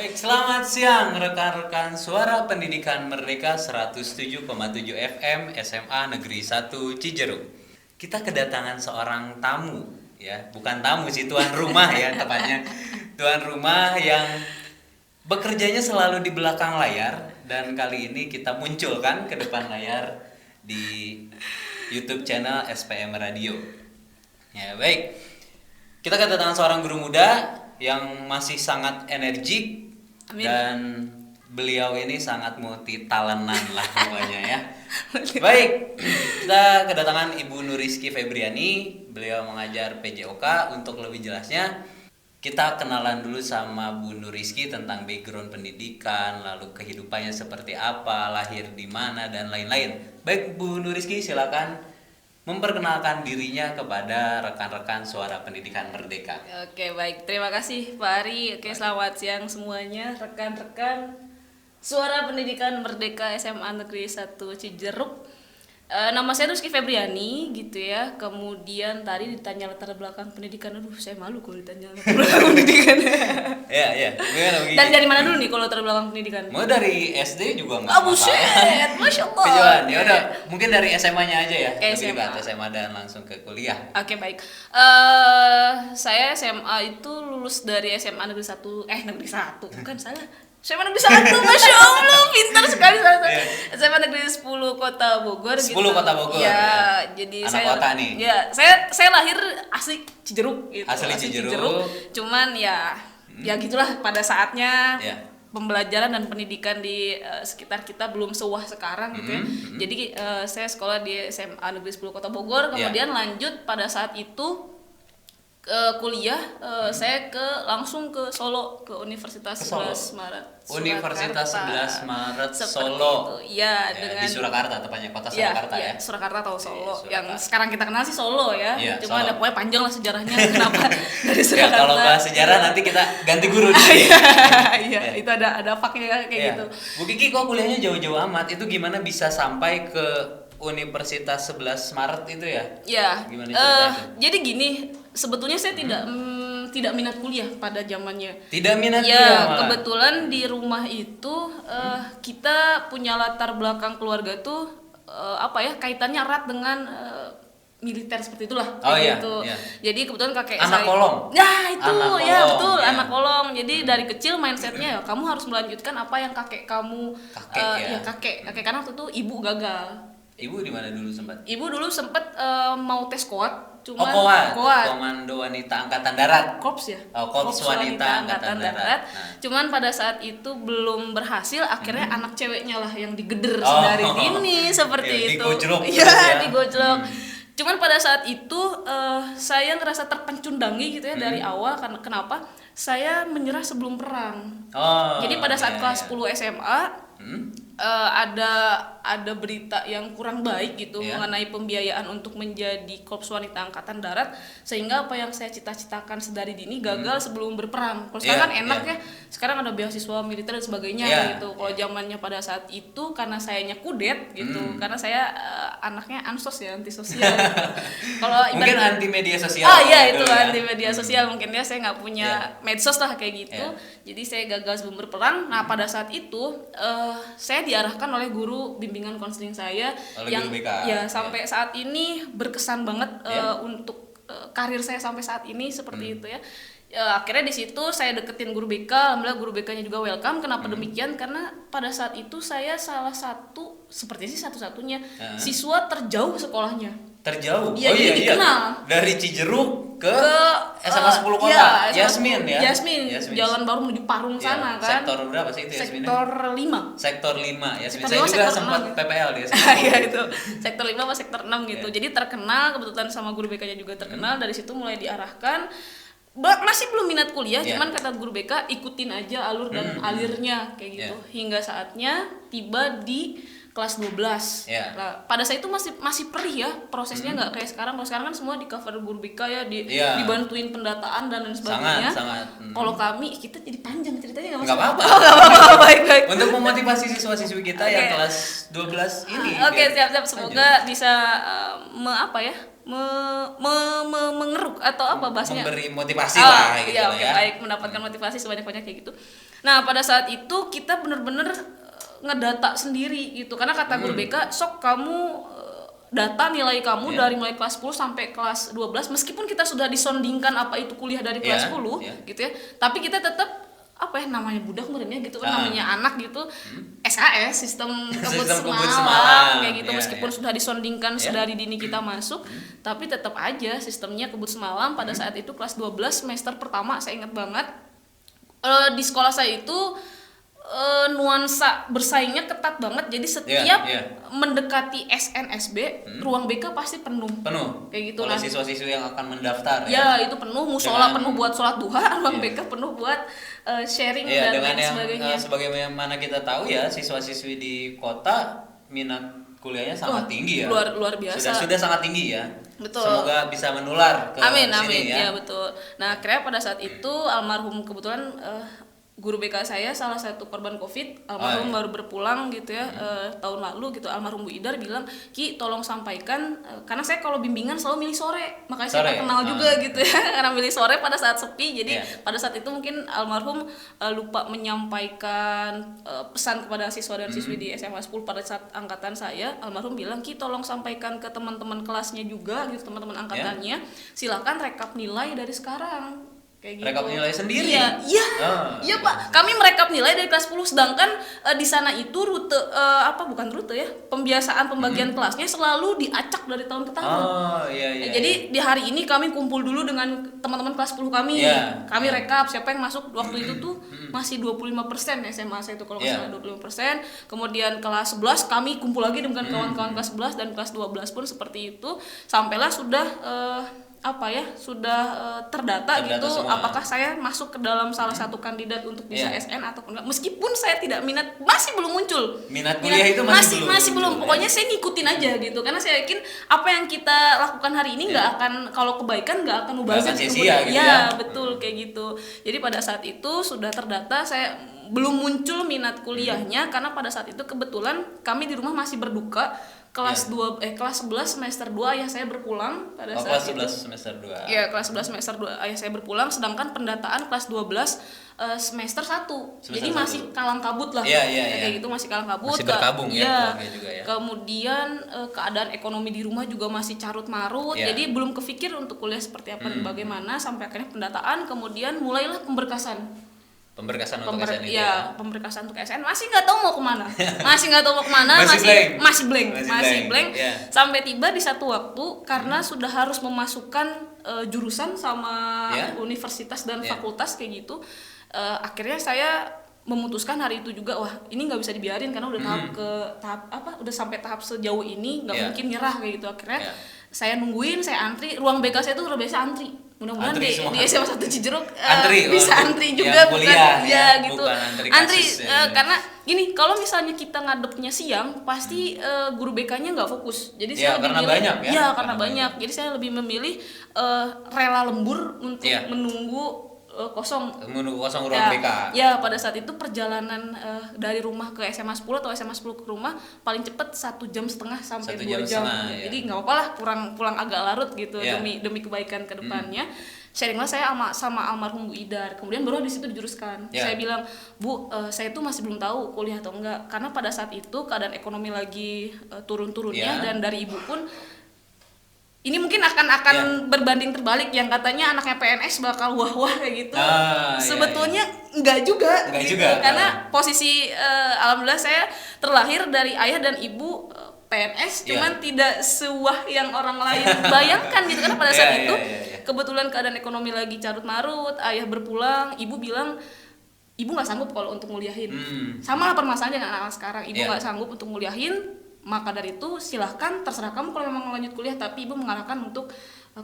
Baik, selamat siang rekan-rekan Suara Pendidikan Merdeka 107,7 FM SMA Negeri 1 Cijeruk. Kita kedatangan seorang tamu, ya, bukan tamu sih, tuan rumah ya tepatnya. Tuan rumah yang bekerjanya selalu di belakang layar dan kali ini kita munculkan ke depan layar di YouTube channel SPM Radio. Ya, baik. Kita kedatangan seorang guru muda yang masih sangat energik. Amin. Dan beliau ini sangat multi talentan lah pokoknya ya. Baik, kita kedatangan Ibu Nuriski Febriani. Beliau mengajar PJOK. Untuk lebih jelasnya, kita kenalan dulu sama Bu Nuriski tentang background pendidikan, lalu kehidupannya seperti apa, lahir di mana dan lain-lain. Baik, Bu Nuriski, silakan memperkenalkan dirinya kepada rekan-rekan Suara Pendidikan Merdeka. Oke, baik. Terima kasih Pak Ari. Oke, selamat siang semuanya rekan-rekan Suara Pendidikan Merdeka SMA Negeri 1 Cijeruk. Nama saya Nuriski Febriani gitu ya. Kemudian tadi ditanya latar belakang pendidikan. Aduh, saya malu kalau ditanya latar belakang pendidikan. Iya. Dan dari mana dulu nih kalau latar belakang pendidikan? Mau dari SD juga nggak buset, Masya Allah. Kejuan, ya udah, mungkin dari SMA-nya aja ya. Oke, Lebih SMA. dekat SMA dan langsung ke kuliah. Oke, baik. Saya SMA itu lulus dari SMA Negeri 1, Negeri 1, bukan salah. SMA Negeri 1, Masya Allah, pintar sekali. SMA Negeri 10 Kota Bogor 10 gitu. Kota Bogor, ya, ya. jadi Anak saya kota nih. Ya, saya lahir asli Cijeruk gitu. Asli Cijeruk. Cuman ya gitulah pada saatnya. Ya. Pembelajaran dan pendidikan di sekitar kita belum sewah sekarang gitu ya. Jadi saya sekolah di SMA Negeri 10 Kota Bogor, kemudian lanjut pada saat itu kuliah saya langsung ke Solo, ke Universitas 11 Maret. Universitas 11 Maret Seperti Solo. itu. Ya, Di dengan Surakarta tepatnya, kota Surakarta ya. Surakarta atau Solo. Surakarta. Yang sekarang kita kenal sih Solo ya. Iya, Cuma Solo. ada pokoknya panjang lah sejarahnya kenapa dari Ya, Surakarta. kalau bahas sejarah nanti kita ganti guru di sini. Iya, itu ada faknya kayak Ya. gitu. Bu Kiki, kok kuliahnya jauh-jauh amat? Itu gimana bisa sampai ke Universitas 11 Maret itu ya? Ya, Gimana cerita itu? jadi gini, sebetulnya saya tidak minat kuliah pada zamannya. Tidak minat kuliah Ya, malah. kebetulan di rumah itu kita punya latar belakang keluarga tuh kaitannya erat dengan militer seperti itulah. Oh, kayak iya, gitu. iya. Jadi kebetulan kakek Anak saya. kolong. Nah, itu Anak ya kolong, betul, ya. anak kolong. Jadi dari kecil mindsetnya ya kamu harus melanjutkan apa yang kakek kamu kakek karena waktu itu ibu gagal. Ibu di mana dulu sempat? Ibu dulu sempet mau tes koat, cuman Koat. Komando Wanita Angkatan Darat. Korps ya? Korps Wanita Angkatan Darat. Nah. Cuman pada saat itu belum berhasil, akhirnya anak ceweknya lah yang digeder Oh. dari dini seperti Ya, itu. digojlok Iya, terus ya. digojlok. Cuman pada saat itu saya ngerasa terpencundangi gitu ya dari awal, karena kenapa? Saya menyerah sebelum perang. Oh. Jadi pada saat iya, kelas iya. 10 SMA ada berita yang kurang baik gitu mengenai pembiayaan untuk menjadi Korps Wanita Angkatan Darat, sehingga apa yang saya cita-citakan sedari dini gagal sebelum berperang. Kalau sekarang kan enak ya, sekarang ada beasiswa militer dan sebagainya gitu. Kalau zamannya pada saat itu karena sayanya kudet gitu, karena saya anaknya ansos ya, antisosial gitu. Kalau Mungkin anti media sosial. iya itu dulu ya. anti media sosial, mungkin ya saya nggak punya medsos lah kayak gitu. Jadi saya gagal sebelum berperang. Nah, pada saat itu saya diarahkan oleh guru bimbingan konseling saya Oleh yang guru BK. sampai saat ini berkesan banget untuk karir saya sampai saat ini seperti itu ya. Akhirnya di situ saya deketin guru BK, alhamdulillah guru BK-nya juga welcome. Kenapa demikian? Karena pada saat itu saya salah satu, seperti sih satu-satunya siswa terjauh sekolahnya. Terjauh. Iya, jadi dikenal. Dari Cijeruk ke SMA 10 Kota. Iya, Yasmin ya. Yasmin. Jalan baru menuju Parung sana kan. Sektor berapa sih itu Yasmin? Sektor 5. Sektor 5. Yasmin. Sektor Saya 5, juga sektor sempat 6. PPL di SMA. Iya itu. Sektor 5 sama sektor 6 gitu. Jadi terkenal, kebetulan sama guru BK-nya juga terkenal. Dari situ mulai diarahkan. Masih belum minat kuliah, cuman kata guru BK ikutin aja alur dan alirnya kayak gitu. Hingga saatnya tiba di kelas 12. Nah, pada saat itu masih perih ya prosesnya, nggak kayak sekarang. Kalau sekarang kan semua di cover guru BK ya, dibantuin pendataan dan lain sebagainya. Sangat. Kalau kami kita jadi panjang ceritanya, Nggak apa-apa. Baik. Untuk memotivasi siswa-siswi kita yang kelas 12 ini. Oke, siap. Semoga bisa mengeruk atau apa bahasanya, memberi motivasi lah gitu iya, lah ya. baik, mendapatkan motivasi sebanyak-banyak kayak gitu. Nah pada saat itu kita bener-bener ngedata sendiri gitu, karena kata guru BK, sok kamu data nilai kamu dari mulai kelas 10 sampai kelas 12, meskipun kita sudah disondingkan apa itu kuliah dari kelas 10 gitu ya, tapi kita tetap apa ya namanya budak muridnya gitu kan, namanya anak gitu, SKS sistem kebut semalam kayak gitu, meskipun sudah disondingkan sedari dini kita masuk, tapi tetap aja sistemnya kebut semalam. Pada saat itu kelas 12 semester pertama saya ingat banget, di sekolah saya itu nuansa bersaingnya ketat banget, jadi setiap mendekati SNSB ruang BK pasti penuh kayak gitu oleh siswa-siswi yang akan mendaftar itu penuh, musola penuh buat sholat duha, ruang BK penuh buat sharing dan lain sebagainya. Sebagaimana kita tahu ya, siswa-siswi di kota minat kuliahnya sangat tinggi ya, luar biasa, sudah sangat tinggi ya. Betul. Semoga bisa menular ke amin sini ya. Ya betul. Nah akhirnya pada saat itu almarhum kebetulan guru BK saya salah satu korban COVID, almarhum baru berpulang gitu ya, tahun lalu gitu. Almarhum Bu Idar bilang, Ki tolong sampaikan, karena saya kalau bimbingan selalu milih sore, makanya saya terkenal juga gitu ya, karena milih sore pada saat sepi. Jadi pada saat itu mungkin almarhum lupa menyampaikan pesan kepada siswa dan siswi di SMA 10 pada saat angkatan saya. Almarhum bilang, Ki tolong sampaikan ke teman-teman kelasnya juga gitu, teman-teman angkatannya, silakan rekap nilai dari sekarang. Kayak gitu. Rekap nilai sendiri? Iya Pak, kami merekap nilai dari kelas 10, sedangkan di sana itu rute bukan rute ya, pembiasaan pembagian kelasnya selalu diacak dari tahun ke tahun. Jadi di hari ini kami kumpul dulu dengan teman-teman kelas 10 kami, kami rekap siapa yang masuk waktu itu tuh masih 25% SMA saya itu kalau nggak salah 25%. Kemudian kelas 11 kami kumpul lagi dengan kawan-kawan kelas 11 dan kelas 12 pun seperti itu, sampailah sudah terdata gitu semua. Apakah saya masuk ke dalam salah satu kandidat untuk bisa SN atau enggak, meskipun saya tidak minat, masih belum muncul minat kuliah itu masih belum. Pokoknya saya ngikutin aja gitu, karena saya yakin apa yang kita lakukan hari ini nggak akan, kalau kebaikan nggak akan mubazir gitu ya. Betul kayak gitu. Jadi pada saat itu sudah terdata, saya belum muncul minat kuliahnya, karena pada saat itu kebetulan kami di rumah masih berduka. Kelas 11 semester 2 ayah saya berpulang pada saat itu. Kelas 11 semester 2. Iya, kelas 11 semester 2 ayah saya berpulang, sedangkan pendataan kelas 12 semester 1. Jadi masih kalang kabut lah. Kayak gitu, masih kalang kabut. Masih berkabung juga ya. Kemudian keadaan ekonomi di rumah juga masih carut marut. Jadi belum kepikir untuk kuliah seperti apa dan bagaimana, sampai akhirnya pendataan, kemudian mulailah pemberkasan untuk SN. Masih nggak tahu mau kemana, masih blank. Sampai tiba di satu waktu, karena sudah harus memasukkan jurusan sama universitas dan fakultas kayak gitu, akhirnya saya memutuskan hari itu juga, wah ini nggak bisa dibiarin, karena udah udah sampai tahap sejauh ini, nggak mungkin nyerah kayak gitu. Akhirnya saya nungguin, saya antri, ruang BK saya tuh udah biasa antri. Mudah-mudahan di SMA 1 Cijeruk bisa antri juga, kuliah, gitu. Bukan antri karena gini, kalau misalnya kita ngadepnya siang, pasti guru BK-nya nggak fokus. Jadi saya lebih memilih, karena banyak. Jadi saya lebih memilih rela lembur untuk menunggu kosong ruang BK. Ya, pada saat itu perjalanan dari rumah ke SMA 10 atau SMA 10 ke rumah paling cepet 1,5 jam sampai 2 jam. Jadi nggak apa-apa lah pulang agak larut gitu, demi kebaikan ke depannya. Sharinglah saya sama almarhum Bu Idar. Kemudian baru di situ dijuruskan. Saya bilang, Bu, saya tuh masih belum tahu kuliah atau enggak, karena pada saat itu keadaan ekonomi lagi turun-turunnya, dan dari ibu pun ini mungkin akan berbanding terbalik, yang katanya anaknya PNS bakal wah-wah kayak gitu. Sebetulnya enggak juga. Karena posisi alhamdulillah saya terlahir dari ayah dan ibu PNS, cuman tidak sewah yang orang lain bayangkan gitu. Karena pada saat itu kebetulan keadaan ekonomi lagi carut marut, ayah berpulang, ibu bilang ibu nggak sanggup kalau untuk nguliahin. Sama lah permasalahan dengan anak-anak sekarang, ibu nggak sanggup untuk nguliahin. Maka dari itu silahkan, terserah kamu kalau memang lanjut kuliah, tapi ibu mengarahkan untuk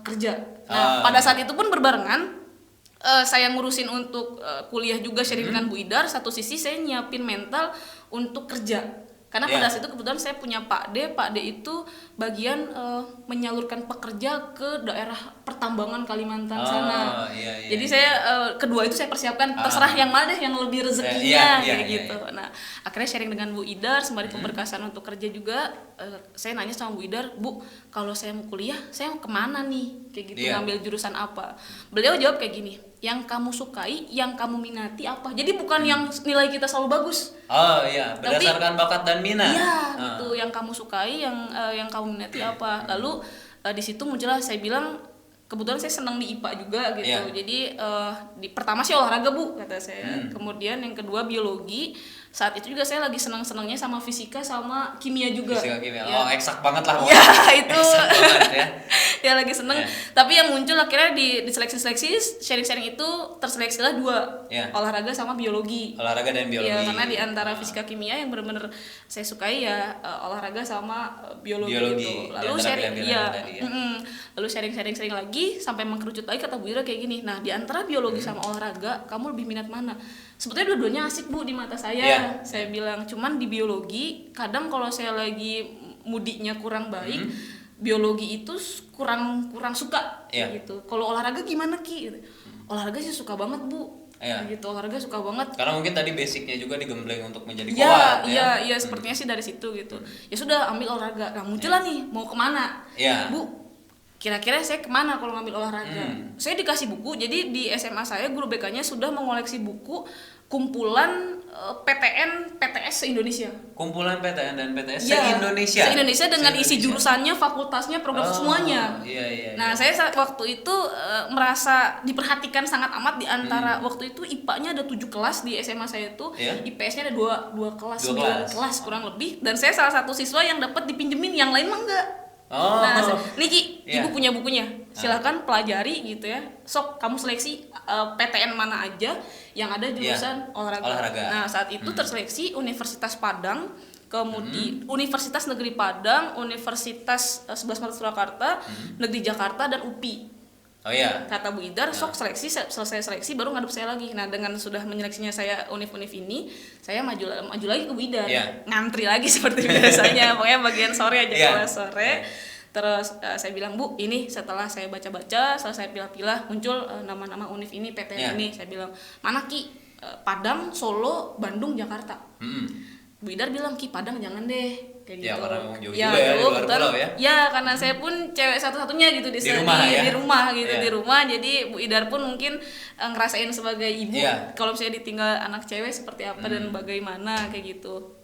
kerja. Nah pada saat itu pun berbarengan saya ngurusin untuk kuliah juga, sharing dengan Bu Idar. Satu sisi saya nyiapin mental untuk kerja, karena pada saat itu kebetulan saya punya Pak D itu bagian menyalurkan pekerja ke daerah pertambangan Kalimantan sana. Jadi saya kedua itu saya persiapkan, terserah yang mana deh yang lebih rezekinya gitu. Nah akhirnya sharing dengan Bu Idar sembari pemberkasan untuk kerja juga. Saya nanya sama Bu Idar, Bu, kalau saya mau kuliah saya mau kemana nih kayak gitu, ngambil jurusan apa? Beliau jawab kayak gini, yang kamu sukai, yang kamu minati apa. Jadi bukan yang nilai kita selalu bagus. Oh iya, berdasarkan bakat dan minat. Iya, gitu. Yang kamu sukai, yang kamu minati apa. Lalu di situ muncullah, saya bilang kebetulan saya senang di IPA juga gitu. Iya. Jadi pertama sih olahraga Bu kata saya. Kemudian yang kedua biologi. Saat itu juga saya lagi senang-senangnya sama fisika sama kimia juga. Fisika kimia. Ya. Oh, eksak banget lah. Ya, itu. Eksak banget ya. Ya lagi seneng. Tapi yang muncul akhirnya di seleksi-seleksi, sharing-sharing itu terseleksilah 2. Olahraga sama biologi. Olahraga dan biologi. Ya, karena di antara fisika kimia yang benar-benar saya sukai ya olahraga sama biologi gitu. Lalu sharing lalu sharing-sharing lagi sampai mengkerucut lagi kata Bu Ira kayak gini. Nah, di antara biologi sama olahraga, kamu lebih minat mana? Sebetulnya dua-duanya asik Bu di mata saya. Saya bilang cuman di biologi kadang kalau saya lagi mudiknya kurang baik, biologi itu kurang suka gitu. Kalau olahraga gimana Ki? Olahraga sih suka banget Bu. Gitu, olahraga suka banget. Karena mungkin tadi basicnya juga digembleng untuk menjadi kuat. Iya, sepertinya sih dari situ gitu. Ya sudah ambil olahraga. Nah muncullah nih mau kemana? Bu, kira-kira saya kemana kalau ngambil olahraga? Saya dikasih buku. Jadi di SMA saya guru BK-nya sudah mengoleksi buku kumpulan PTN PTS se-Indonesia. Kumpulan PTN dan PTS se-Indonesia. Se-Indonesia dengan isi jurusannya, fakultasnya, program semuanya. Nah, saya waktu itu merasa diperhatikan sangat amat di antara waktu itu IPA-nya ada 7 kelas di SMA saya itu, IPS-nya ada 2 kelas, 9 kelas kurang lebih, dan saya salah satu siswa yang dapat dipinjemin, yang lain mah enggak. Nah, Niki, Ibu punya bukunya, silakan pelajari gitu ya. Sok kamu seleksi PTN mana aja yang ada jurusan olahraga. Nah, saat itu terseleksi Universitas Padang, kemudian Universitas Negeri Padang, Universitas 11 Maret Surakarta, Negeri Jakarta dan UPI. Kata Bu Idar, sok seleksi, selesai seleksi baru ngadep saya lagi. Nah, dengan sudah menyeleksinya saya univ-univ ini, saya maju lagi ke Bu Idar. Ngantri lagi seperti biasanya, pokoknya bagian sore aja kelas sore. Terus saya bilang, Bu, ini setelah saya baca-baca, setelah saya pilah-pilah, muncul nama-nama univ ini, PTN ini. Saya bilang, mana Ki? Padang, Solo, Bandung, Jakarta. Bu Idar bilang, Ki, Padang jangan deh. Kayak gitu. Karena jauh juga ya, di luar pulau ya. Ya, karena saya pun cewek satu-satunya gitu di rumah gitu, di rumah. Jadi Bu Idar pun mungkin ngerasain sebagai ibu kalau misalnya ditinggal anak cewek seperti apa dan bagaimana kayak gitu.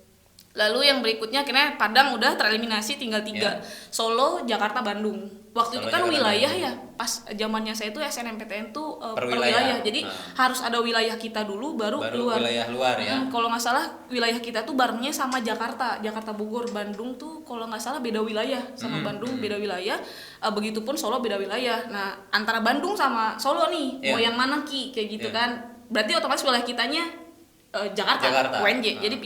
Lalu yang berikutnya akhirnya Padang udah tereliminasi, tinggal 3. Solo, Jakarta, Bandung. Waktu itu kan wilayah ya, pas zamannya saya itu SNMPTN tuh per wilayah. Jadi harus ada wilayah kita dulu baru luar. Wilayah luar ya. Kalau nggak salah wilayah kita tuh barengnya sama Jakarta Bogor, Bandung tuh kalau nggak salah beda wilayah sama Bandung beda wilayah. Begitupun Solo beda wilayah. Nah, antara Bandung sama Solo nih, mau yang mana Ki? Kayak gitu kan. Berarti otomatis wilayah kitanya Jakarta. UNJ. Jadi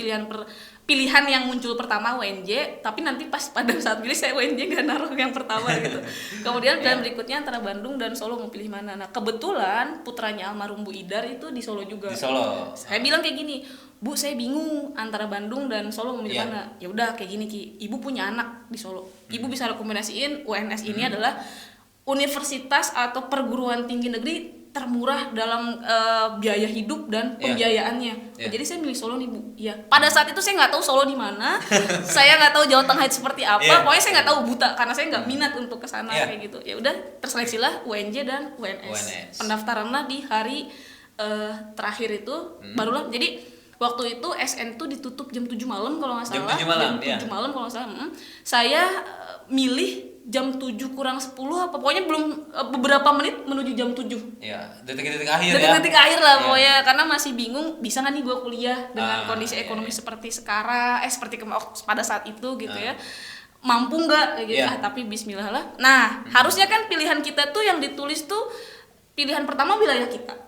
pilihan yang muncul pertama UNJ, tapi nanti pas pada saat pilih saya UNJ gak naruh yang pertama gitu. Kemudian pilihan berikutnya antara Bandung dan Solo mau pilih mana. Nah, kebetulan putranya almarhum Bu Idar itu di Solo juga. Di Solo. Saya bilang kayak gini, Bu, saya bingung antara Bandung dan Solo mau pilih mana. Ya udah kayak gini Ki, Ibu punya anak di Solo. Ibu bisa rekomendasiin UNS ini adalah universitas atau perguruan tinggi negeri termurah dalam biaya hidup dan pembiayaannya. Jadi saya milih Solo nih Bu. Pada saat itu saya nggak tahu Solo di mana, saya nggak tahu Jawa Tengah itu seperti apa. Pokoknya saya nggak tahu, buta karena saya nggak minat untuk kesana kayak gitu. Ya udah terseleksilah UNJ dan UNS. Pendaftaranlah di hari terakhir itu barulah. Jadi waktu itu SN tuh ditutup jam 7 malam kalau nggak salah. Jam 7 malam kalau nggak salah. Saya milih jam 7 kurang 10 apa pokoknya belum beberapa menit menuju jam 7. Detik-detik akhir detik-detik akhir lah pokoknya, karena masih bingung bisa nggak nih gue kuliah dengan kondisi ekonomi seperti sekarang, seperti pada saat itu gitu ya. Mampu nggak gitu. Tapi bismillah lah. Nah, harusnya kan pilihan kita tuh yang ditulis tuh pilihan pertama wilayah kita.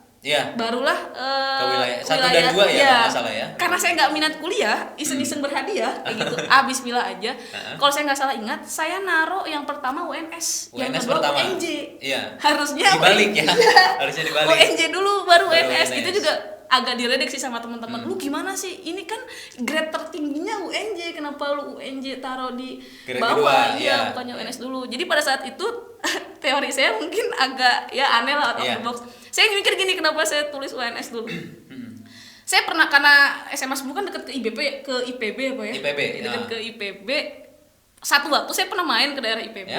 Barulah ke wilayah 1 dan 2 ya, masalah ya. Karena saya nggak minat kuliah, iseng-iseng berhadiah kayak gitu. Bismillah aja. Kalau saya nggak salah ingat, saya naruh yang pertama UNS, yang kedua pertama. UNJ. Harusnya dibalik ya. Harusnya dibalik. UNJ dulu baru UNS. Itu juga agak diledek sih sama teman-teman. Lu gimana sih? Ini kan grade tertingginya UNJ, kenapa lu UNJ taruh di bawah? Bukannya UNS dulu. Jadi pada saat itu teori saya mungkin agak aneh lah, out of the box. Saya mikir gini, kenapa saya tulis UNS dulu? Saya pernah, karena SMA 10 kan dekat ke IPB apa ya? Dekat ke IPB. Satu waktu saya pernah main ke daerah IPB.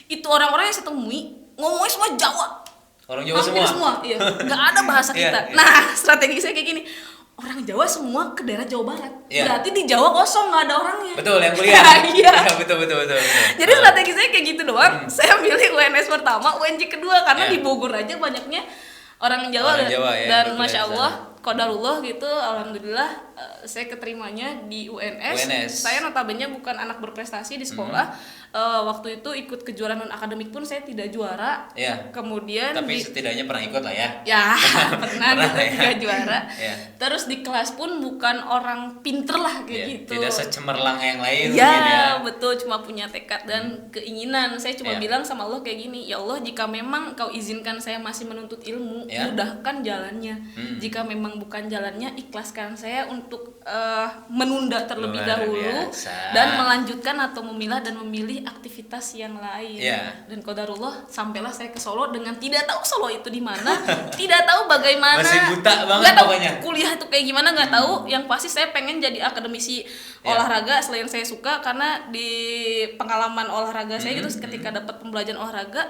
Itu orang-orang yang saya temui ngomongnya semua Jawa. Orang Jawa Hampir semua, iya. Nggak ada bahasa Iya, kita. iya. Nah, strategi saya kayak gini. Orang Jawa semua ke daerah Jawa Barat. Iya. Berarti di Jawa kosong, nggak ada orangnya. Betul, yang kuliah. Iya. Ya, betul. Jadi strategi saya kayak gitu doang. Saya milih UNS pertama, UNJ kedua karena Iya. di Bogor aja banyaknya orang Jawa, Orang Jawa ya, dan berkuliah masya di Allah, sana. qadarullah gitu, alhamdulillah saya keterimanya di UNS. UNS. Saya notabene bukan anak berprestasi di sekolah. Waktu itu ikut kejuaraan non akademik pun saya tidak juara. Iya. Kemudian Tapi setidaknya pernah ikut lah ya. ya pernah gitu, ya. nggak juara. Iya. Terus di kelas pun bukan orang pinter lah kayak Iya, gitu. tidak secemerlang yang lain Ya, mungkin ya. betul, cuma punya tekad dan keinginan. Saya cuma Iya. bilang sama Allah kayak gini, ya Allah, jika memang Kau izinkan saya masih menuntut ilmu, Ya. mudahkan jalannya. Jika memang bukan jalannya, ikhlaskan saya untuk menunda terlebih Luar dahulu biasa. dan melanjutkan atau memilah dan memilih aktivitas yang lain. Iya. Dan qadarullah sampailah saya ke Solo dengan tidak tahu Solo itu di mana, tidak tahu bagaimana, Masih buta banget nggak tahu pokoknya. kuliah itu kayak gimana, nggak tahu. Yang pasti saya pengen jadi akademisi Ya. olahraga selain saya suka, karena di pengalaman olahraga saya gitu ketika dapat pembelajaran olahraga,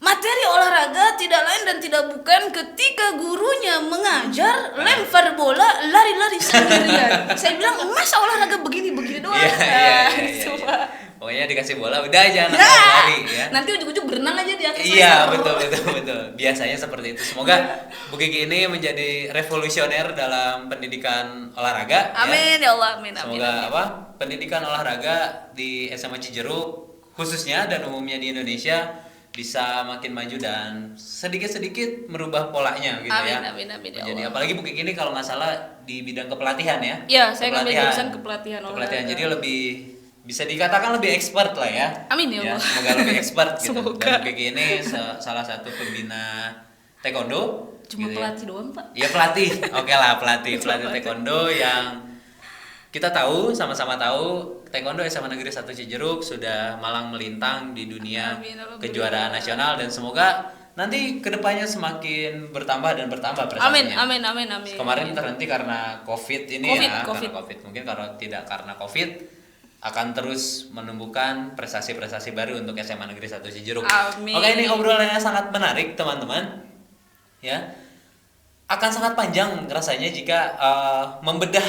materi olahraga tidak lain dan tidak bukan ketika gurunya mengajar lempar bola lari-lari sendirian. Saya bilang, masa olahraga begini-begini doang. Iya. Coba. Pokoknya dikasih bola udah aja anak Ya, lari ya. nanti ujung-ujung berenang aja di atas. Iya, air. betul. Biasanya seperti itu. Semoga Bu Kiki ini menjadi revolusioner dalam pendidikan olahraga. Amin ya Allah, amin. Semoga pendidikan olahraga di SMA Cijeruk khususnya dan umumnya di Indonesia bisa makin maju dan sedikit-sedikit merubah polanya gitu ya. Amin ya Jadi Allah. apalagi Bu Kiki ini kalau nggak salah di bidang kepelatihan ya. Iya, saya ngambil Kepelatihan. jurusan kepelatihan olahraga. Kepelatihan, jadi lebih bisa dikatakan lebih expert lah ya. Amin ya Allah. Semoga lebih expert gitu. Semoga. Dan Bu Kiki ini salah satu pembina taekwondo. Cuma gitu pelatih doang, Pak. Ya pelatih, oke lah pelatih Cuma taekwondo yang kita tahu, sama-sama tahu taekwondo SMA Negeri 1 Cijeruk sudah malang melintang di dunia Amin, alhamdulillah. kejuaraan nasional dan semoga nanti kedepannya semakin bertambah dan bertambah Amin, prestasinya. amin. Kemarin terhenti karena COVID ini ya, COVID. karena COVID. Mungkin kalau tidak karena COVID akan terus menumbuhkan prestasi-prestasi baru untuk SMA Negeri 1 Cijeruk. Amin. Oke, ini obrolannya sangat menarik, teman-teman. Ya. Akan sangat panjang rasanya jika membedah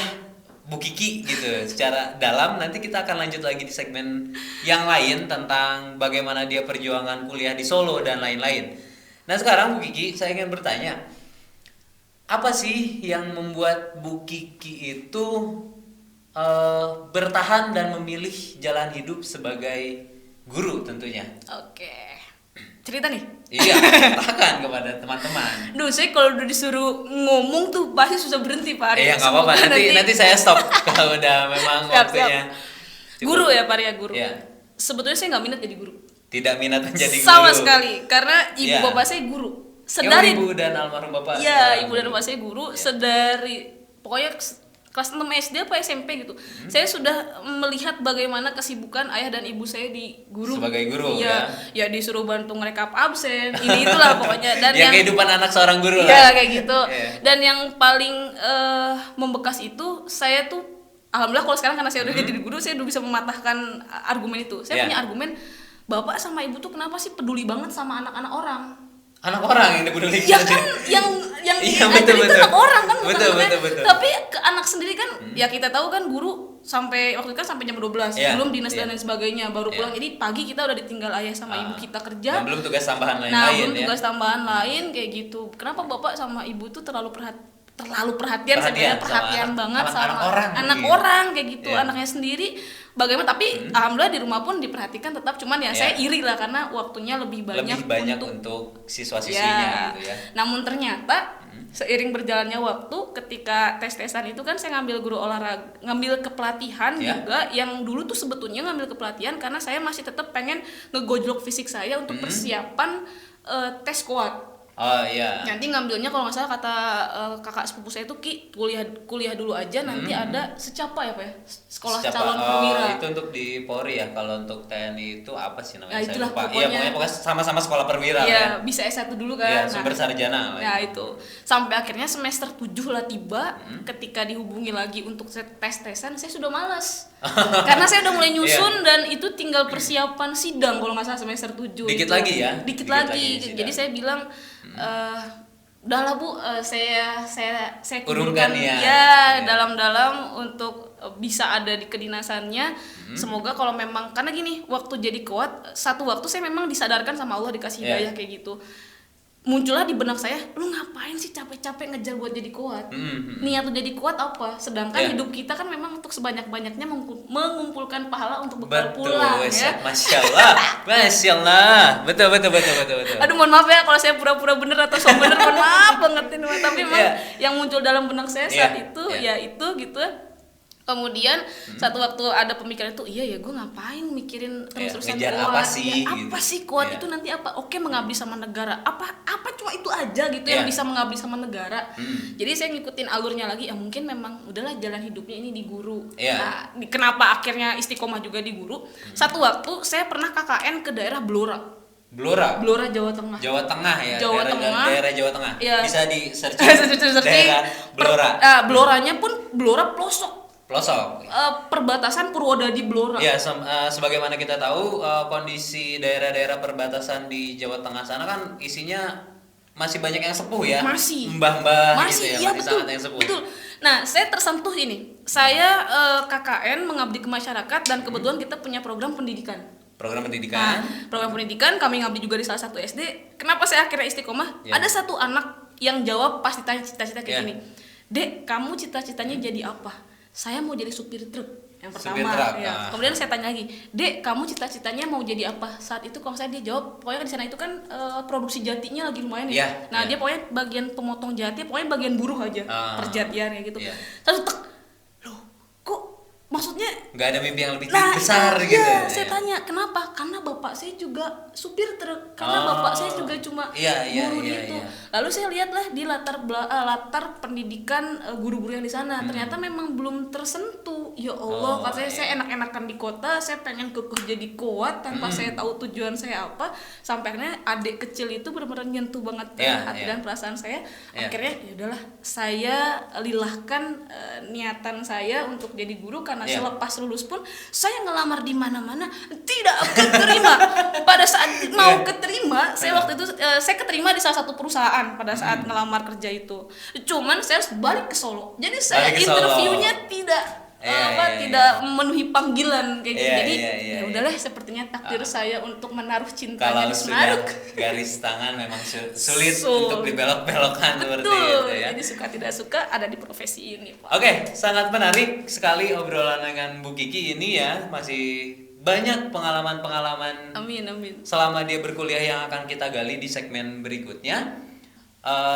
Bu Kiki gitu secara dalam. Nanti kita akan lanjut lagi di segmen yang lain tentang bagaimana dia perjuangan kuliah di Solo dan lain-lain. Nah, sekarang Bu Kiki, saya ingin bertanya, apa sih yang membuat Bu Kiki itu bertahan dan memilih jalan hidup sebagai guru tentunya? Oke. Cerita nih. Iya, katakan kepada teman-teman. Duh, saya kalau udah disuruh ngomong tuh pasti susah berhenti, Pak Arya. Iya, nggak apa-apa. Semoga Nanti saya stop kalau udah memang Siap, waktunya. Cukup. Guru ya, Pak Arya, guru. Iya. Sebetulnya saya nggak minat jadi guru. Tidak minat menjadi guru. Sama sekali, karena ibu Iya. bapak saya guru. Yang Sedari ibu dan almarhum bapak. Iya, ibu dan bapak saya guru. Iya. Sedari pokoknya kelas 6 SD apa SMP gitu. Saya sudah melihat bagaimana kesibukan ayah dan ibu saya di guru. Sebagai guru, Iya, ya disuruh bantu ngerekap absen. Ini itulah pokoknya. Dan Ya, kehidupan anak seorang guru lah. Iya, kayak gitu. Iya. Dan yang paling membekas itu saya tuh alhamdulillah kalau sekarang karena saya udah jadi guru, saya udah bisa mematahkan argumen itu. Saya Iya. punya argumen, bapak sama ibu tuh kenapa sih peduli banget sama anak-anak orang? Anak orang yang dipeduli. Ya kan yang Iya, diajar itu betul. anak orang kan, bukan Betul, anaknya. betul. Tapi ke anak sendiri kan, ya kita tahu kan guru sampai waktu itu kan sampai jam 12, Iya, belum dinas iya. dan lain sebagainya, baru Iya. pulang. Jadi pagi kita udah ditinggal ayah sama ibu kita kerja. Dan belum tugas tambahan lain-lain Nah, belum ya. tugas tambahan lain kayak gitu. Kenapa bapak sama ibu tuh terlalu perhatian sebenarnya, sama perhatian anak- banget sama anak orang anak gitu. orang kayak gitu. Iya. Anaknya sendiri bagaimana, tapi alhamdulillah di rumah pun diperhatikan tetap, cuman ya Iya. saya iri lah karena waktunya lebih banyak, untuk siswa-siswinya gitu ya. Namun ternyata seiring berjalannya waktu, ketika tes-tesan itu kan saya ngambil guru olahraga, ngambil kepelatihan Ya. juga. Yang dulu tuh sebetulnya ngambil kepelatihan karena saya masih tetap pengen ngegojlok fisik saya untuk persiapan tes kuat. Oh iya. Nanti ngambilnya kalau nggak salah kata kakak sepupu saya itu Ki, kuliah dulu aja, nanti ada secapa ya Pak ya, sekolah Siapa? calon Oh, perwira. itu untuk di Polri ya. Kalau untuk TNI itu apa sih namanya? Ya, Saya itulah lupa. pokoknya. Iya, pokoknya sama-sama sekolah perwira Iya, ya. bisa S1 dulu Iya, kan. sumber sarjana lah Ya ya. itu. Sampai akhirnya semester 7 lah tiba, ketika dihubungi lagi untuk tes-tesan, saya sudah malas. Karena saya udah mulai nyusun dan itu tinggal persiapan sidang kalau nggak salah semester 7. Dikit itu. lagi ya? Dikit Dikit lagi. lagi sidang. Jadi saya bilang udahlah Bu, saya Urungkan kuburkan ya. ya Iya. dalam-dalam untuk bisa ada di kedinasannya. Semoga kalau memang, karena gini, waktu jadi kuat, satu waktu saya memang disadarkan sama Allah, dikasih hidayah kayak gitu. Muncullah di benak saya, lu ngapain sih capek-capek ngejar buat jadi kuat? Niat lu jadi kuat apa? Sedangkan hidup kita kan memang untuk sebanyak-banyaknya mengumpulkan pahala untuk bekal Betul, pulang ya. Masya Allah, Masya Allah, betul. Aduh mohon maaf ya kalau saya pura-pura bener atau sok bener, mohon maaf banget ini, tapi memang yang muncul dalam benak saya saat itu ya itu gitu. Kemudian satu waktu ada pemikiran itu, iya ya gue ngapain mikirin terus-terusan ngejar kuat, apa sih, apa gitu. sih kuat Iya. itu nanti apa? Oke, mengabdi sama negara, apa cuma itu aja gitu yang bisa mengabdi sama negara. Jadi saya ngikutin alurnya lagi, ya mungkin memang udahlah jalan hidupnya ini di guru. Nah, kenapa akhirnya istiqomah juga di guru? Satu waktu saya pernah KKN ke daerah Blora, Jawa Tengah. Jawa Tengah ya. Jawa Tengah. Daerah Jawa Tengah. Iya. Bisa di searching. Daerah Blora. Bloranya pun Blora pelosok. Perbatasan Purwodadi Blora. Ya, sebagaimana kita tahu kondisi daerah-daerah perbatasan di Jawa Tengah sana kan isinya masih banyak yang sepuh ya. Masih. Mbah-mbah Masih, gitu ya, iya masih betul. sangat yang sepuh. Betul. Nah, saya tersentuh ini. Saya KKN mengabdi ke masyarakat dan kebetulan kita punya program pendidikan. Program pendidikan. Program pendidikan kami ngabdi juga di salah satu SD. Kenapa saya akhirnya istiqomah? Ya. Ada satu anak yang jawab pas ditanya cita-cita kayak gini. Dek, kamu cita-citanya jadi apa? Saya mau jadi supir truk yang pertama. Supir truk, Ya. Kemudian saya tanya lagi, Dek, kamu cita-citanya mau jadi apa? Saat itu kalau saya dia jawab, pokoknya di sana itu kan produksi jatinya lagi lumayan ya. Nah dia pokoknya bagian pemotong jati, pokoknya bagian buruh aja, perjatian ya gitu. Terus loh, kok maksudnya nggak ada mimpi yang lebih besar gitu ya, saya tanya kenapa, karena bapak saya juga supir truk, karena bapak saya juga cuma guru itu. Lalu saya lihatlah di latar pendidikan guru-guru yang di sana, ternyata memang belum tersentuh. Ya Allah, katanya saya enak-enakan di kota, saya pengen kekeh jadi kuat tanpa saya tahu tujuan saya apa. Sampai akhirnya adik kecil itu benar-benar nyentuh banget hati dan perasaan saya. Akhirnya ya udahlah, saya lilahkan niatan saya untuk jadi guru, karena selepas lulus pun saya ngelamar di mana-mana tidak keterima. Pada saat mau keterima, saya waktu itu saya keterima di salah satu perusahaan pada saat ngelamar kerja itu. Cuman saya harus balik ke Solo. Jadi saya interviewnya tidak memenuhi panggilan kayak gitu. Jadi ya udahlah, sepertinya takdir saya untuk menaruh cintanya di Semarang. Garis tangan memang sulit untuk dibelok-belokkan seperti itu ya. Jadi suka tidak suka ada di profesi ini, Pak. Oke, sangat menarik sekali obrolan dengan Bu Kiki ini ya. Masih banyak pengalaman-pengalaman Amin. selama dia berkuliah yang akan kita gali di segmen berikutnya.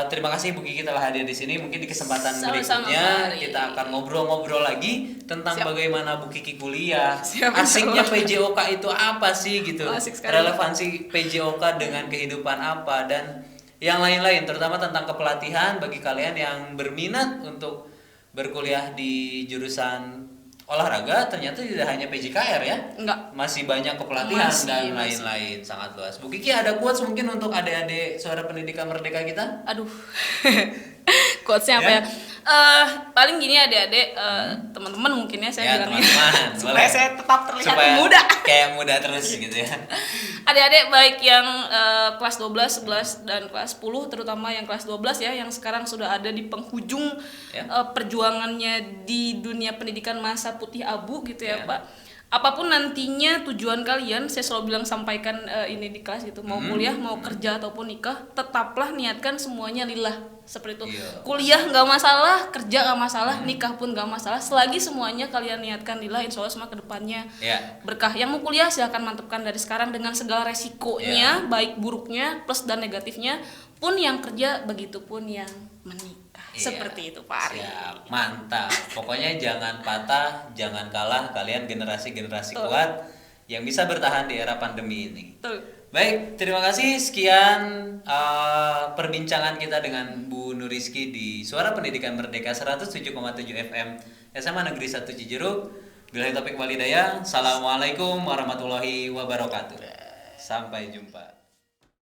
Terima kasih Bu Kiki telah hadir di sini. Mungkin di kesempatan berikutnya kita akan ngobrol-ngobrol lagi tentang bagaimana Bu Kiki kuliah. Asiknya PJOK itu apa sih gitu. Relevansi PJOK dengan kehidupan apa dan yang lain-lain, terutama tentang kepelatihan bagi kalian yang berminat untuk berkuliah di jurusan olahraga. Ternyata tidak hanya PJKR ya. Enggak. Masih banyak kepelatihan dan lain-lain, sangat luas. Bu Kiki ada quotes mungkin untuk adik-adik Suara Pendidikan Merdeka kita? Aduh. Quotesnya apa ya? Paling gini adik-adik, teman-teman mungkin ya saya bilangnya. Teman-teman, supaya saya tetap terlihat muda. Kayak muda terus gitu ya. Adik-adik baik yang kelas 12, 11 dan kelas 10, terutama yang kelas 12 ya, yang sekarang sudah ada di penghujung perjuangannya di dunia pendidikan masa putih abu gitu ya, Pak. Apapun nantinya tujuan kalian, saya selalu bilang sampaikan ini di kelas gitu, mau kuliah, mau kerja ataupun nikah, tetaplah niatkan semuanya lillah, seperti itu. Kuliah nggak masalah, kerja nggak masalah, nikah pun nggak masalah, selagi semuanya kalian niatkan lillah, insya Allah semua kedepannya berkah. Yang mau kuliah silakan mantapkan dari sekarang dengan segala resikonya, baik buruknya, plus dan negatifnya. Pun yang kerja, begitupun yang menikah. Seperti itu Pak Ari. Siap, mantap. Pokoknya jangan patah, jangan kalah. Kalian generasi-generasi kuat yang bisa bertahan di era pandemi ini. Betul. Baik, terima kasih. Sekian perbincangan kita dengan Bu Nuriski di Suara Pendidikan Merdeka 107,7 FM SMA Negeri 1 Cijeruk. Billahi taufiq walhidayah. Assalamualaikum warahmatullahi wabarakatuh. Sampai jumpa.